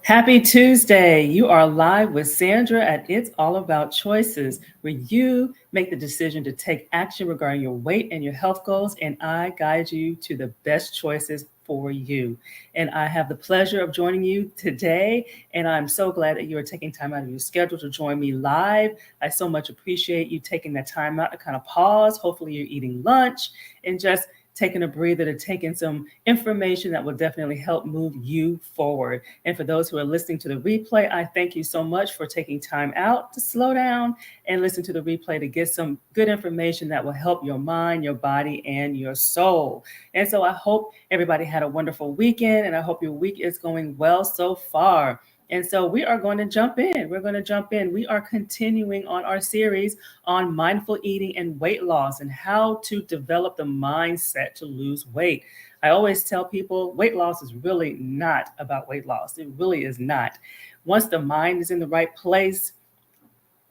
Happy Tuesday. You are live with Sandra at It's All About Choices, where you make the decision to take action regarding your weight and your health goals, and I guide you to the best choices for you. And I have the pleasure of joining you today, and I'm so glad that you are taking time out of your schedule to join me live. I so much appreciate you taking that time out to kind of pause. Hopefully, you're eating lunch and just taking a breather to take in some information that will definitely help move you forward. And for those who are listening to the replay, I thank you so much for taking time out to slow down and listen to the replay to get some good information that will help your mind, your body, and your soul. And so I hope everybody had a wonderful weekend, and I hope your week is going well so far. And so we are going to jump in. We're going to jump in. We are continuing on our series on mindful eating and weight loss and how to develop the mindset to lose weight. I always tell people weight loss is really not about weight loss. It really is not. Once the mind is in the right place,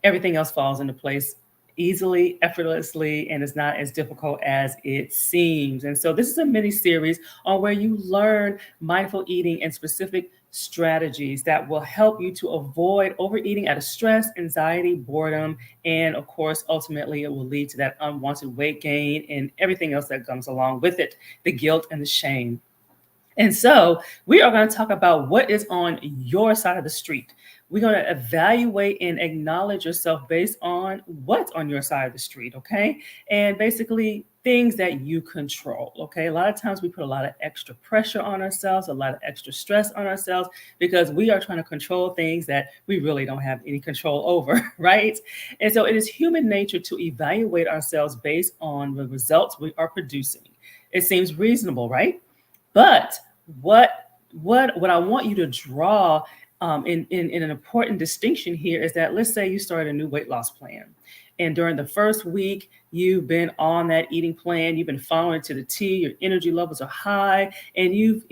everything else falls into place easily, effortlessly, and it's not as difficult as it seems. And so this is a mini series on where you learn mindful eating and specific strategies that will help you to avoid overeating out of stress, anxiety, boredom, and of course, ultimately it will lead to that unwanted weight gain and everything else that comes along with it, the guilt and the shame. And so we are going to talk about what is on your side of the street. We're going to evaluate and acknowledge yourself based on what's on your side of the street, okay? And basically things that you control, okay? A lot of times we put a lot of extra pressure on ourselves, a lot of extra stress on ourselves because we are trying to control things that we really don't have any control over, right? And so it is human nature to evaluate ourselves based on the results we are producing. It seems reasonable, right? But what I want you to draw in an important distinction here is that let's say you start a new weight loss plan, and during the first week you've been on that eating plan, you've been following it to the T, your energy levels are high, but you've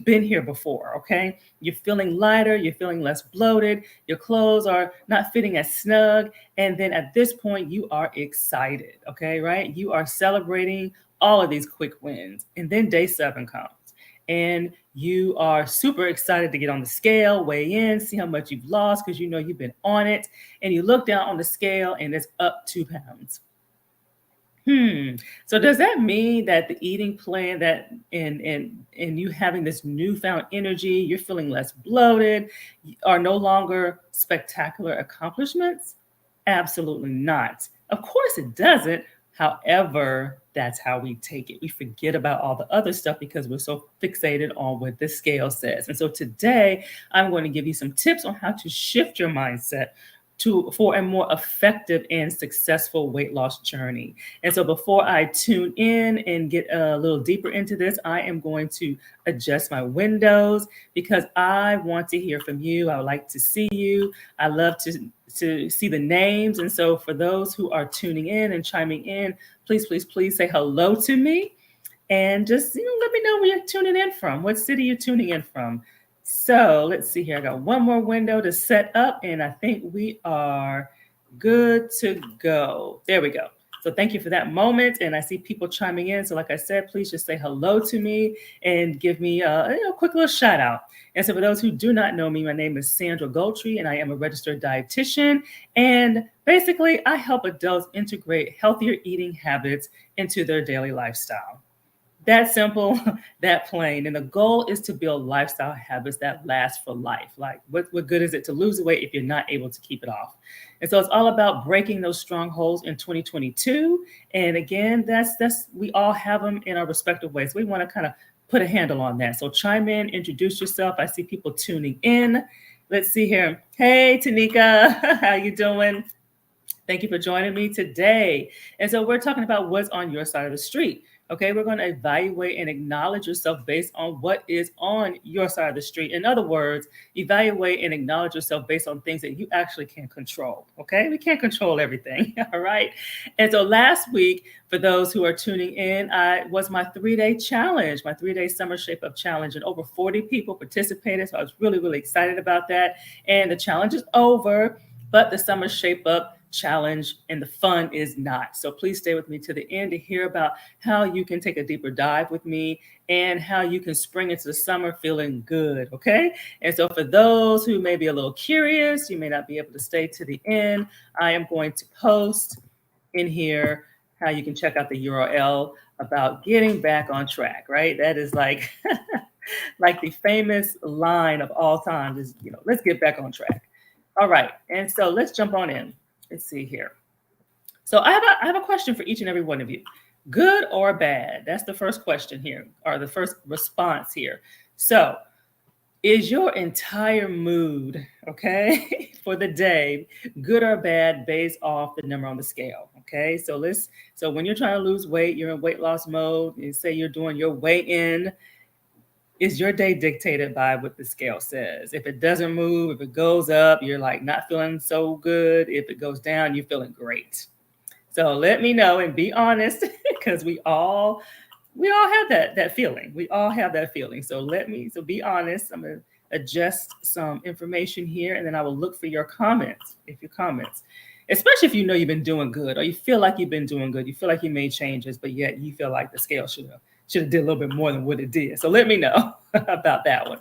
been here before, okay? You're feeling lighter, you're feeling less bloated, your clothes are not fitting as snug, and then at this point you are excited, okay, right? You are celebrating all of these quick wins. And then day 7 comes and you are super excited to get on the scale, weigh in, see how much you've lost because you know you've been on it. And you look down on the scale and it's up 2 pounds. So does that mean that the eating plan that and you having this newfound energy, you're feeling less bloated, are no longer spectacular accomplishments? Absolutely not. Of course it doesn't. However, that's how we take it. We forget about all the other stuff because we're so fixated on what the scale says. And so today, I'm going to give you some tips on how to shift your mindset for a more effective and successful weight loss journey. And so before I tune in and get a little deeper into this, I am going to adjust my windows because I want to hear from you. I would like to see you. I love to see the names. And so for those who are tuning in and chiming in, please say hello to me and just let me know where you're tuning in from. What city you're tuning in from. So let's see here. I got one more window to set up and I think we are good to go. There we go. So thank you for that moment. And I see people chiming in. So like I said, please just say hello to me and give me a quick little shout out. And so for those who do not know me, my name is Sandra Gultry and I am a registered dietitian. And basically I help adults integrate healthier eating habits into their daily lifestyle. That simple, that plain. And the goal is to build lifestyle habits that last for life. Like what good is it to lose weight if you're not able to keep it off? And so it's all about breaking those strongholds in 2022. And again, that's we all have them in our respective ways. We want to kind of put a handle on that. So chime in, introduce yourself. I see people tuning in. Let's see here. Hey, Tanika, how you doing? Thank you for joining me today. And so we're talking about what's on your side of the street. Okay, we're going to evaluate and acknowledge yourself based on what is on your side of the street. In other words, evaluate and acknowledge yourself based on things that you actually can control. Okay, we can't control everything. All right. And so last week, for those who are tuning in, was my 3-day challenge, my 3-day Summer Shape Up challenge, and over 40 people participated. So I was really, really excited about that. And the challenge is over, but the Summer Shape Up challenge and the fun is not. So please stay with me to the end to hear about how you can take a deeper dive with me and how you can spring into the summer feeling good. Okay. And so for those who may be a little curious, you may not be able to stay to the end. I am going to post in here how you can check out the URL about getting back on track, right? That is like like the famous line of all time is, let's get back on track. All right. And so let's jump on in. Let's see here. So I have a question for each and every one of you. Good or bad? That's the first question here, or the first response here. So is your entire mood, okay, for the day good or bad based off the number on the scale? Okay. So when you're trying to lose weight, you're in weight loss mode, and say you're doing your weigh in, is your day dictated by what the scale says? If it doesn't move, if it goes up, you're like not feeling so good. If it goes down, you're feeling great. So let me know and be honest, because we all have that feeling. We all have that feeling. So be honest. I'm gonna adjust some information here, and then I will look for your comments. Especially if you know you've been doing good, or you feel like you've been doing good, you feel like you made changes, but yet you feel like the scale should have did a little bit more than what it did. So let me know about that one.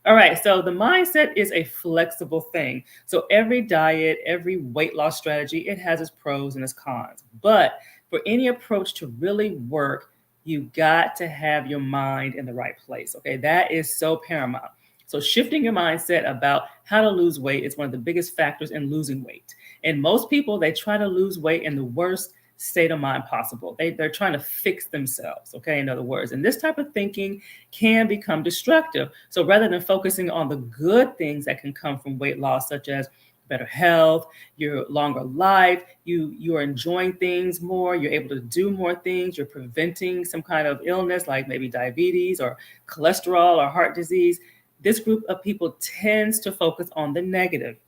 All right. So the mindset is a flexible thing. So every diet, every weight loss strategy, it has its pros and its cons. But for any approach to really work, you got to have your mind in the right place. Okay. That is so paramount. So shifting your mindset about how to lose weight is one of the biggest factors in losing weight. And most people, they try to lose weight in the worst state of mind possible. They're trying to fix themselves, okay, in other words. And this type of thinking can become destructive. So rather than focusing on the good things that can come from weight loss, such as better health, your longer life, you are enjoying things more, you're able to do more things, you're preventing some kind of illness like maybe diabetes or cholesterol or heart disease. This group of people tends to focus on the negative.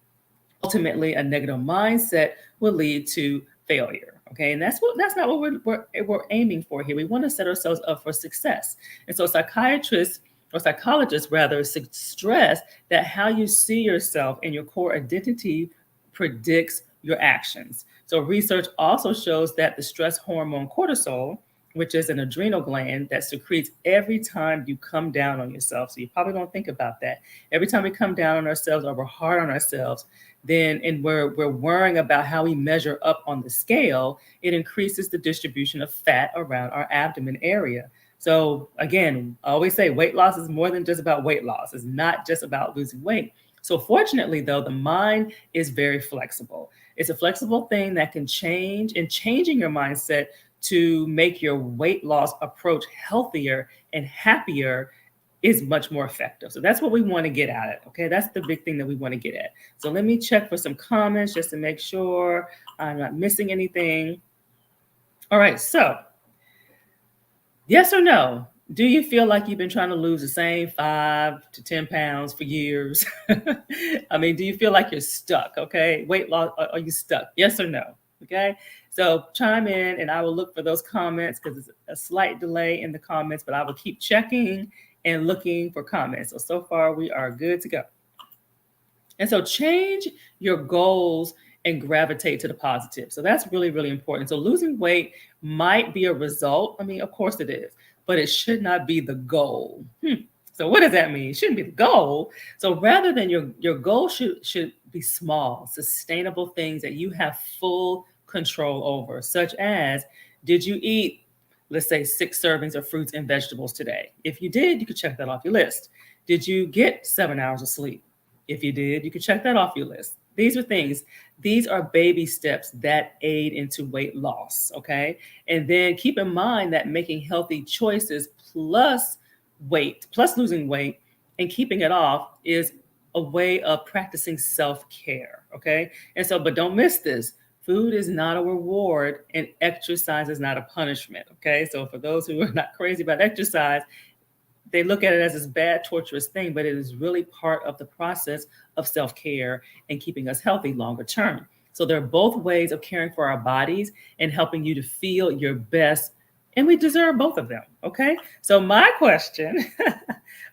Ultimately, a negative mindset will lead to failure. Okay, and that's not what we're aiming for here. We want to set ourselves up for success. And so psychiatrists or psychologists rather stress that how you see yourself and your core identity predicts your actions. So research also shows that the stress hormone cortisol, which is an adrenal gland that secretes every time you come down on yourself. So you probably don't think about that. Every time we come down on ourselves or we're hard on ourselves, and we're worrying about how we measure up on the scale, it increases the distribution of fat around our abdomen area. So again, I always say weight loss is more than just about weight loss. It's not just about losing weight. So fortunately, though, the mind is very flexible. It's a flexible thing that can change, and changing your mindset to make your weight loss approach healthier and happier is much more effective. So that's what we want to get at it. Okay, that's the big thing that we want to get at. So let me check for some comments just to make sure I'm not missing anything. All right, so yes or no? Do you feel like you've been trying to lose the same 5 to 10 pounds for years? I mean, do you feel like you're stuck? Okay, weight loss, are you stuck? Yes or no? Okay, so chime in and I will look for those comments because it's a slight delay in the comments, but I will keep checking and looking for comments. So far we are good to go. And so change your goals and gravitate to the positive. So that's really, really important. So losing weight might be a result. I mean, of course it is, but it should not be the goal. So what does that mean? It shouldn't be the goal. So rather than your goal should be small, sustainable things that you have full control over, such as, did you eat, let's say, 6 servings of fruits and vegetables today? If you did, you could check that off your list. Did you get 7 hours of sleep? If you did, you could check that off your list. These are baby steps that aid into weight loss, okay? And then keep in mind that making healthy choices plus losing weight and keeping it off is a way of practicing self-care, okay? And so, but don't miss this. Food is not a reward and exercise is not a punishment, okay? So for those who are not crazy about exercise, they look at it as this bad, torturous thing, but it is really part of the process of self-care and keeping us healthy longer term. So there are both ways of caring for our bodies and helping you to feel your best, and we deserve both of them, okay? So my question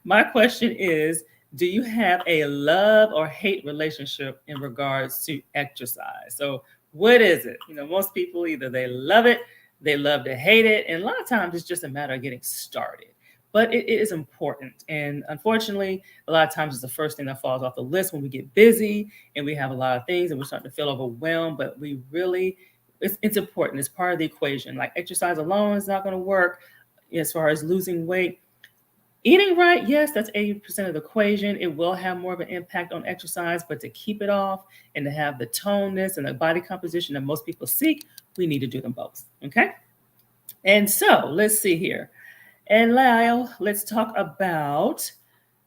is, do you have a love or hate relationship in regards to exercise? So What is it? Most people either they love it, they love to hate it, and a lot of times it's just a matter of getting started. But it is important. And unfortunately, a lot of times it's the first thing that falls off the list when we get busy and we have a lot of things and we're starting to feel overwhelmed. But it's important. It's part of the equation. Like exercise alone is not going to work as far as losing weight. Eating right, yes, that's 80% of the equation. It will have more of an impact on exercise, but to keep it off and to have the toneness and the body composition that most people seek, we need to do them both. Okay. And so let's see here. And Lyle, let's talk about,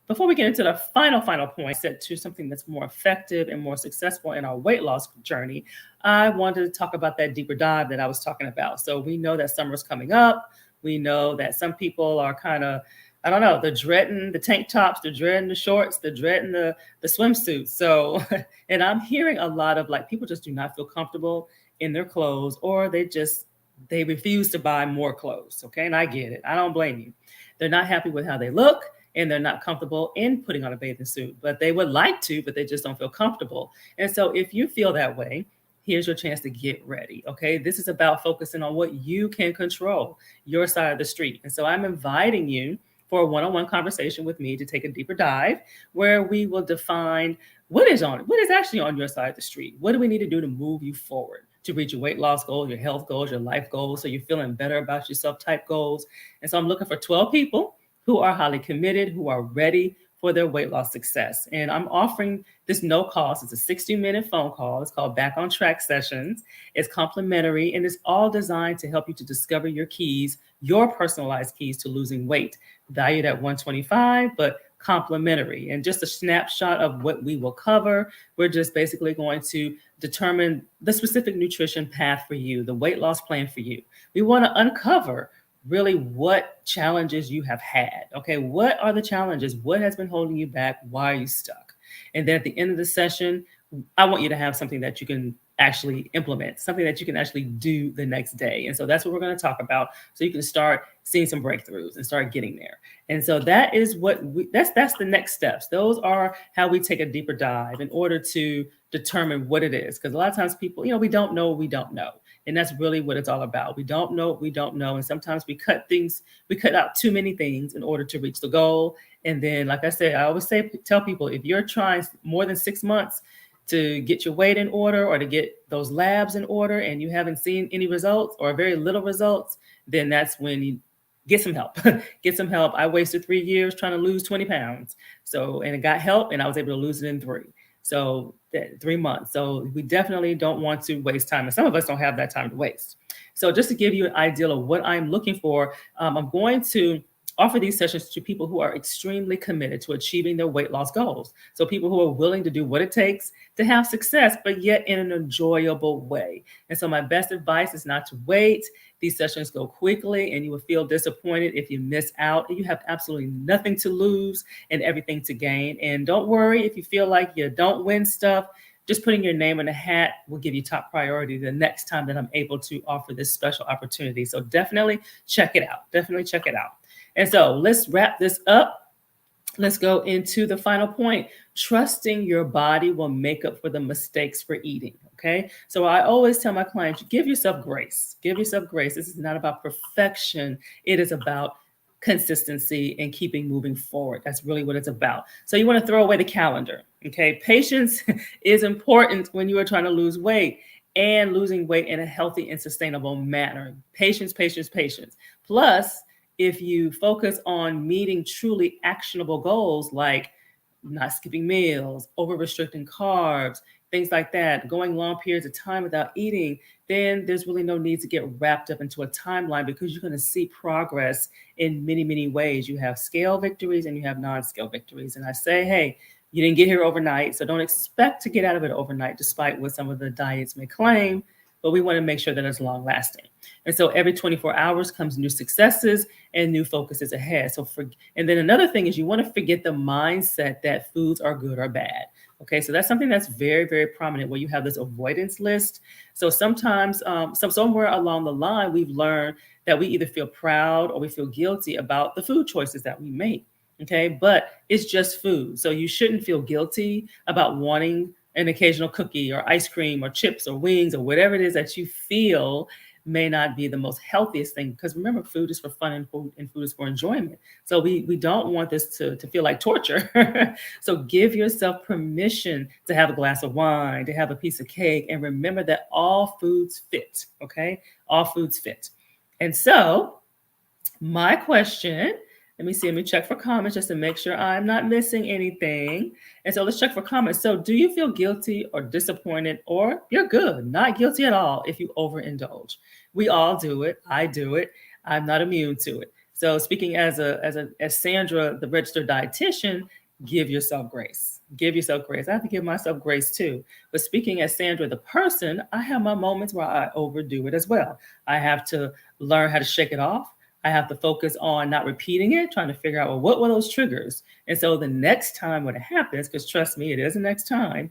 before we get into the final point, set to something that's more effective and more successful in our weight loss journey, I wanted to talk about that deeper dive that I was talking about. So we know that summer's coming up. We know that some people are kind of, I don't know, they're dreading the tank tops, they're dreading the shorts, they're dreading the swimsuits. So, and I'm hearing a lot of like, people just do not feel comfortable in their clothes, or they refuse to buy more clothes. Okay. And I get it. I don't blame you. They're not happy with how they look and they're not comfortable in putting on a bathing suit, but they would like to, but they just don't feel comfortable. And so if you feel that way, here's your chance to get ready. Okay. This is about focusing on what you can control, your side of the street. And so I'm inviting you for a one-on-one conversation with me to take a deeper dive where we will define what is actually on your side of the street. What do we need to do to move you forward to reach your weight loss goals, your health goals, your life goals, so you're feeling better about yourself type goals. And so I'm looking for 12 people who are highly committed, who are ready for their weight loss success. And I'm offering this no cost. It's a 60-minute phone call. It's called Back on Track Sessions. It's complimentary, and it's all designed to help you to discover your keys, your personalized keys to losing weight, valued at $125, but complimentary. And just a snapshot of what we will cover. We're just basically going to determine the specific nutrition path for you, the weight loss plan for you. We want to uncover really what challenges you have had. Okay, what are the challenges? What has been holding you back? Why are you stuck? And then at the end of the session, I want you to have something that you can actually implement, something that you can actually do the next day. And so that's what we're going to talk about. So you can start seeing some breakthroughs and start getting there. And so that is that's the next steps. Those are how we take a deeper dive in order to determine what it is. Because a lot of times people, we don't know what we don't know. And that's really what it's all about. We don't know what we don't know. And sometimes we cut out too many things in order to reach the goal. And then, like I said, I always tell people, if you're trying more than 6 months to get your weight in order or to get those labs in order and you haven't seen any results or very little results, then that's when you get some help. Get some help. I wasted 3 years trying to lose 20 pounds. And it got help and I was able to lose it in 3. So 3 months. So we definitely don't want to waste time. And some of us don't have that time to waste. So just to give you an idea of what I'm looking for, I'm going to offer these sessions to people who are extremely committed to achieving their weight loss goals. So people who are willing to do what it takes to have success, but yet in an enjoyable way. And so my best advice is not to wait. These sessions go quickly and you will feel disappointed if you miss out. You have absolutely nothing to lose and everything to gain. And don't worry if you feel like you don't win stuff. Just putting your name in a hat will give you top priority the next time that I'm able to offer this special opportunity. So definitely check it out. Definitely check it out. And so let's wrap this up. Let's go into the final point. Trusting your body will make up for the mistakes for eating. Okay. So I always tell my clients, give yourself grace. Give yourself grace. This is not about perfection. It is about consistency and keeping moving forward. That's really what it's about. So you want to throw away the calendar. Okay. Patience is important when you are trying to lose weight and losing weight in a healthy and sustainable manner. Patience, patience, patience. Plus, if you focus on meeting truly actionable goals like not skipping meals, over restricting carbs, things like that, going long periods of time without eating, then there's really no need to get wrapped up into a timeline because you're going to see progress in many, many ways. You have scale victories and you have non-scale victories. And I say, hey, you didn't get here overnight, so don't expect to get out of it overnight, despite what some of the diets may claim. But we want to make sure that it's long lasting. And so every 24 hours comes new successes and new focuses ahead. And then another thing is you want to forget the mindset that foods are good or bad. Okay, so that's something that's very, very prominent where you have this avoidance list. So sometimes, somewhere along the line, we've learned that we either feel proud or we feel guilty about the food choices that we make. Okay, but it's just food. So you shouldn't feel guilty about wanting an occasional cookie or ice cream or chips or wings or whatever it is that you feel may not be the most healthiest thing, because remember, food is for fun and food is for enjoyment. So we don't want this to feel like torture. So give yourself permission to have a glass of wine, to have a piece of cake, and remember that all foods fit. Okay, all foods fit. And so my question, let me check for comments just to make sure I'm not missing anything. And so let's check for comments. So do you feel guilty or disappointed, or you're good, not guilty at all if you overindulge? We all do it. I do it. I'm not immune to it. So speaking as Sandra, the registered dietitian, give yourself grace. Give yourself grace. I have to give myself grace too. But speaking as Sandra, the person, I have my moments where I overdo it as well. I have to learn how to shake it off. I have to focus on not repeating it, trying to figure out, well, what were those triggers? And so the next time when it happens, because trust me, it is the next time,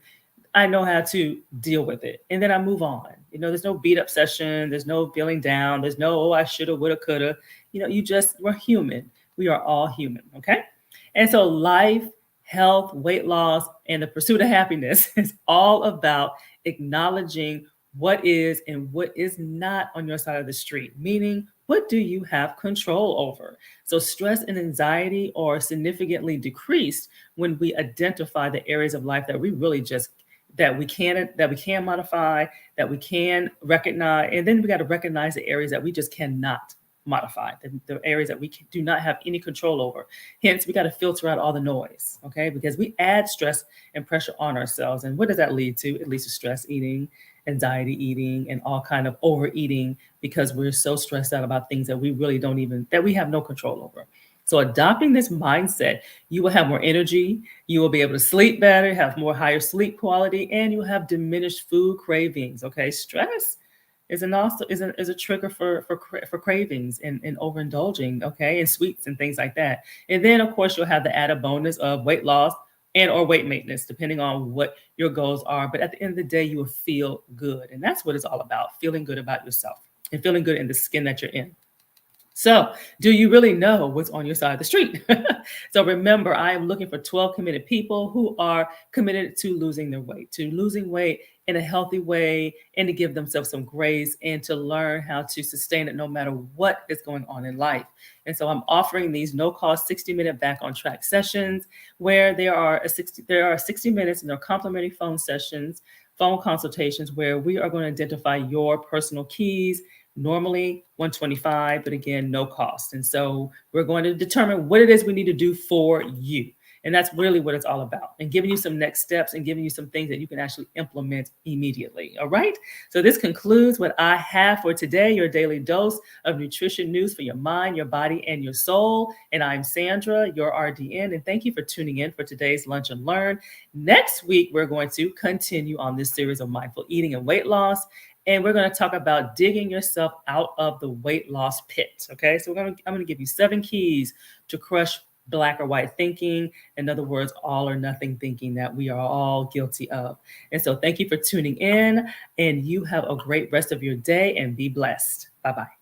I know how to deal with it. And then I move on. There's no beat up session. There's no feeling down. There's no, oh, I shoulda, woulda, coulda. We're human. We are all human. Okay. And so life, health, weight loss, and the pursuit of happiness is all about acknowledging what is and what is not on your side of the street, meaning what do you have control over? So stress and anxiety are significantly decreased when we identify the areas of life that we really just that we can modify, that we can recognize, and then we got to recognize the areas that we just cannot modify, the areas that we do not have any control over. Hence, we got to filter out all the noise, okay? Because we add stress and pressure on ourselves, and what does that lead to? It leads to stress eating, anxiety eating, and all kind of overeating, because we're so stressed out about things that we really that we have no control over. So adopting this mindset, you will have more energy, you will be able to sleep better, have more higher sleep quality, and you'll have diminished food cravings. Okay, stress is a trigger for cravings and overindulging. Okay, and sweets and things like that. And then of course you'll have the added bonus of weight loss and or weight maintenance, depending on what your goals are. But at the end of the day, you will feel good, and that's what it's all about: feeling good about yourself and feeling good in the skin that you're in. So, do you really know what's on your side of the street? So remember, I am looking for 12 committed people who are committed to losing weight in a healthy way, and to give themselves some grace and to learn how to sustain it no matter what is going on in life. And so I'm offering these no-cost 60-minute back on track sessions where there are 60 minutes, and they're complimentary phone consultations where we are going to identify your personal keys. Normally $125, but again, no cost. And so we're going to determine what it is we need to do for you. And that's really what it's all about, and giving you some next steps and giving you some things that you can actually implement immediately. All right. So this concludes what I have for today, your daily dose of nutrition news for your mind, your body, and your soul. And I'm Sandra, your RDN. And thank you for tuning in for today's Lunch and Learn. Next week, we're going to continue on this series of mindful eating and weight loss. And we're going to talk about digging yourself out of the weight loss pit. Okay. So I'm going to give you 7 keys to crush black or white thinking. In other words, all or nothing thinking that we are all guilty of. And so thank you for tuning in, and you have a great rest of your day, and be blessed. Bye-bye.